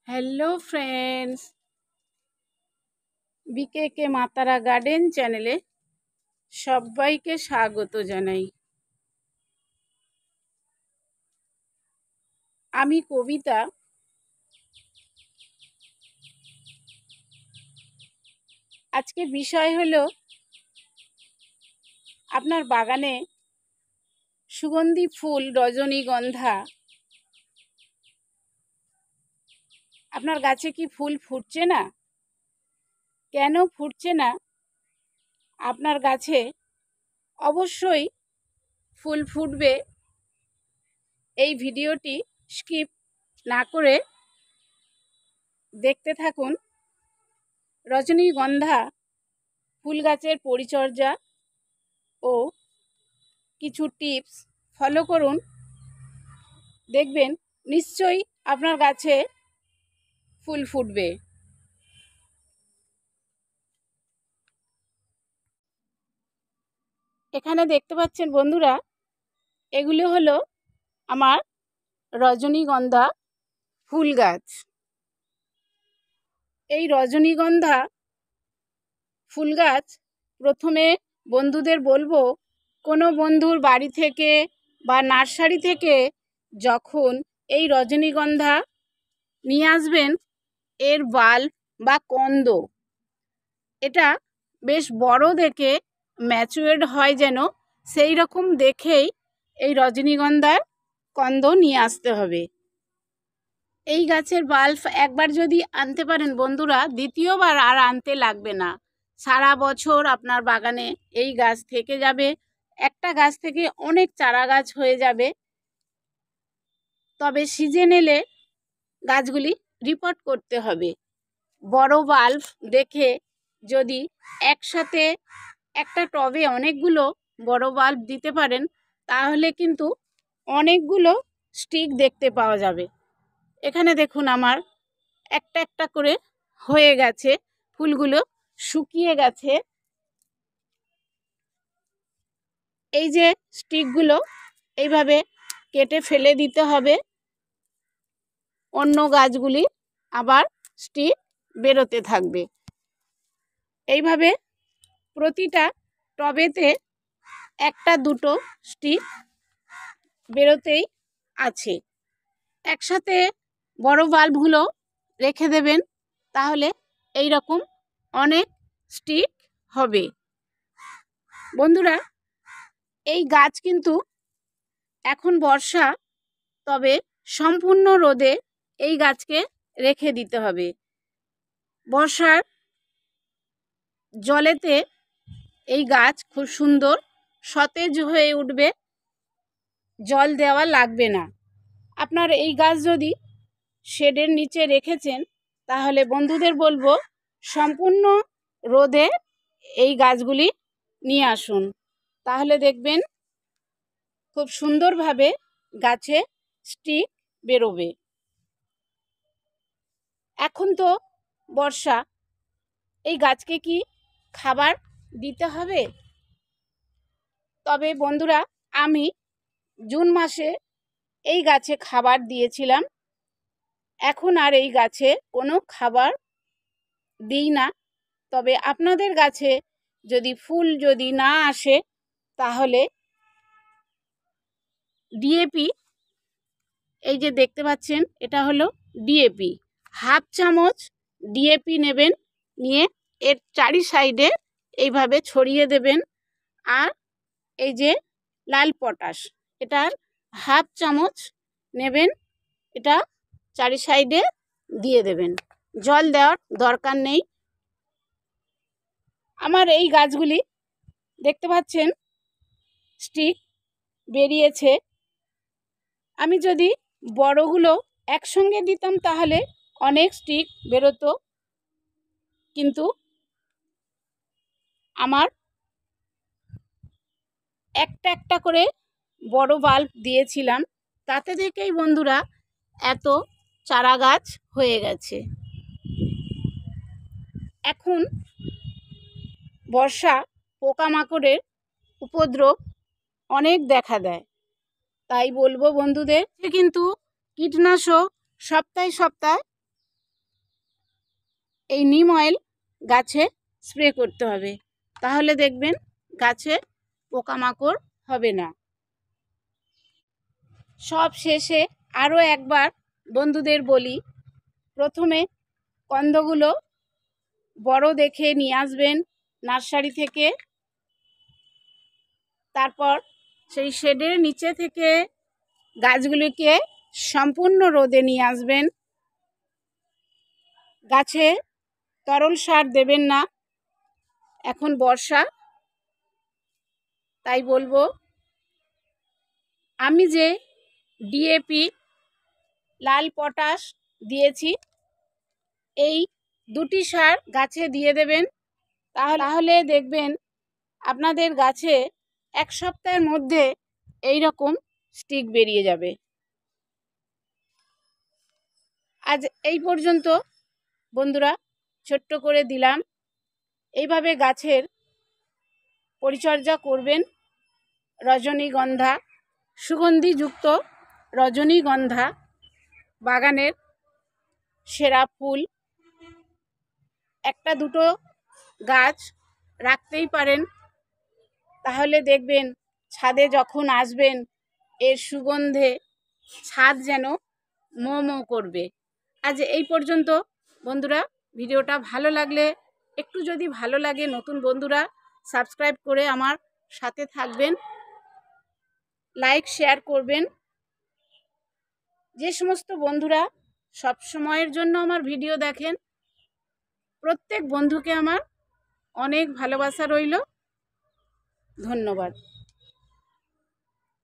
Hello friends, বিকেকে মাতারা garden চ্যানেলে সবাইকে স্বাগত জানাই। আমি কবিতা। আজকে বিষয় হলো আপনার বাগানে সুগন্ধি ফুল রজনীগন্ধা, আপনার গাছে কি ফুল ফুটছে না? কেন ফুটছে না? আপনার গাছে অবশ্যই ফুল ফুটবে। এই ভিডিওটি স্কিপ না করে দেখতে থাকুন। রজনীগন্ধা ফুল গাছের পরিচর্যা ও কিছু টিপস ফলো করুন, দেখবেন নিশ্চয়ই আপনার গাছে ফুল ফুটবে। এখানে দেখতে পাচ্ছেন বন্ধুরা, এগুলো হলো আমার রজনীগন্ধা ফুল গাছ। এই রজনীগন্ধা ফুল গাছ প্রথমে বন্ধুদের বলবো, কোনো বন্ধুর বাড়ি থেকে বা নার্সারি থেকে যখন এই রজনীগন্ধা নিয়ে আসবেন, এর বাল্ব বা কন্দ এটা বেশ বড় দেখে ম্যাচুয়ার্ড হয়, যেন সেই রকম দেখেই এই রজনীগন্ধার কন্দ নিয়ে আসতে হবে। এই গাছের বাল্ব একবার যদি আনতে পারেন বন্ধুরা, দ্বিতীয়বার আর আনতে লাগবে না। সারা বছর আপনার বাগানে এই গাছ থেকে যাবে, একটা গাছ থেকে অনেক চারা গাছ হয়ে যাবে। তবে সিজন এলে গাছগুলি রিপোর্ট করতে হবে। বড় বাল্ব দেখে যদি একসাথে একটা টবে অনেকগুলো বড় বাল্ব দিতে পারেন, তাহলে কিন্তু অনেকগুলো স্টিক দেখতে পাওয়া যাবে। এখানে দেখুন আমার একটা একটা করে হয়ে গেছে, ফুলগুলো শুকিয়ে গেছে। এই যে স্টিকগুলো এইভাবে কেটে ফেলে দিতে হবে, অন্য গাছগুলি আবার স্টিক বেরোতে থাকবে। এইভাবে প্রতিটা টবেতে একটা দুটো স্টিক বেরোতেই আছে। একসাথে বড় বাল্বগুলো রেখে দেবেন, তাহলে এই রকম অনেক স্টিক হবে। বন্ধুরা, এই গাছ কিন্তু এখন বর্ষা, তবে সম্পূর্ণ রোদে এই গাছকে রেখে দিতে হবে। বর্ষার জলেতে এই গাছ খুব সুন্দর সতেজ হয়ে উঠবে, জল দেওয়া লাগবে না। আপনার এই গাছ যদি শেডের নিচে রেখেছেন, তাহলে বন্ধুদের বলবো সম্পূর্ণ রোদে এই গাছগুলি নিয়ে আসুন, তাহলে দেখবেন খুব সুন্দরভাবে গাছে স্টিক বেরোবে। এখন তো বর্ষা, এই গাছকে কি খাবার দিতে হবে? তবে বন্ধুরা, আমি জুন মাসে এই গাছে খাবার দিয়েছিলাম, এখন আর এই গাছে কোনো খাবার দিই না। তবে আপনাদের গাছে যদি ফুল যদি না আসে, তাহলে ডিএপি, এই যে দেখতে পাচ্ছেন এটা হলো ডিএপি, হাফ চামচ ডিএপি নেবেন, নিয়ে এর চারি সাইডে এইভাবে ছড়িয়ে দেবেন। আর এই যে লাল পটাশ, এটার হাফ চামচ নেবেন, এটা চারি সাইডে দিয়ে দেবেন। জল দেওয়ার দরকার নেই। আমার এই গাছগুলি দেখতে পাচ্ছেন স্টিক বেরিয়েছে। আমি যদি বড়গুলো একসঙ্গে দিতাম তাহলে অনেক স্টিক বেরোতো, কিন্তু আমার একটা একটা করে বড় বাল্ব দিয়েছিলাম, তাতে থেকেই বন্ধুরা এত চারা গাছ হয়ে গেছে। এখন বর্ষা, পোকামাকড়ের উপদ্রব অনেক দেখা দেয়, তাই বলবো বন্ধুদের কিন্তু কীটনাশক সপ্তাহে সপ্তাহে এই নিম অয়েল গাছে স্প্রে করতে হবে, তাহলে দেখবেন গাছে পোকামাকড় হবে না। সব শেষে আরও একবার বন্ধুদের বলি, প্রথমে কন্দগুলো বড় দেখে নিয়ে আসবেন নার্সারি থেকে, তারপর সেই শেডের নিচে থেকে গাছগুলিকে সম্পূর্ণ রোদে নিয়ে আসবেন। গাছে তরল সার দেবেন না, এখন বর্ষা, তাই বলবো আমি যে ডিএপি লাল পটাশ দিয়েছি এই দুটি সার গাছে দিয়ে দেবেন, তাহলে দেখবেন আপনাদের গাছে 1 সপ্তাহের মধ্যে এই রকম স্টিক বেরিয়ে যাবে। আজ এই পর্যন্ত বন্ধুরা, ছোট্ট করে দিলাম। এইভাবে গাছের পরিচর্যা করবেন। রজনীগন্ধা, সুগন্ধিযুক্ত রজনীগন্ধা বাগানের সেরা ফুল। একটা দুটো গাছ রাখতেই পারেন, তাহলে দেখবেন ছাদে যখন আসবেন এর সুগন্ধে ছাদ যেন মো মো করবে। আজ এই পর্যন্ত বন্ধুরা, ভিডিওটা ভালো লাগলে, একটু যদি ভালো লাগে, নতুন বন্ধুরা সাবস্ক্রাইব করে আমার সাথে থাকবেন, লাইক শেয়ার করবেন। যে সমস্ত বন্ধুরা সব সময়ের জন্য আমার ভিডিও দেখেন, প্রত্যেক বন্ধুকে আমার অনেক ভালোবাসা রইল। ধন্যবাদ।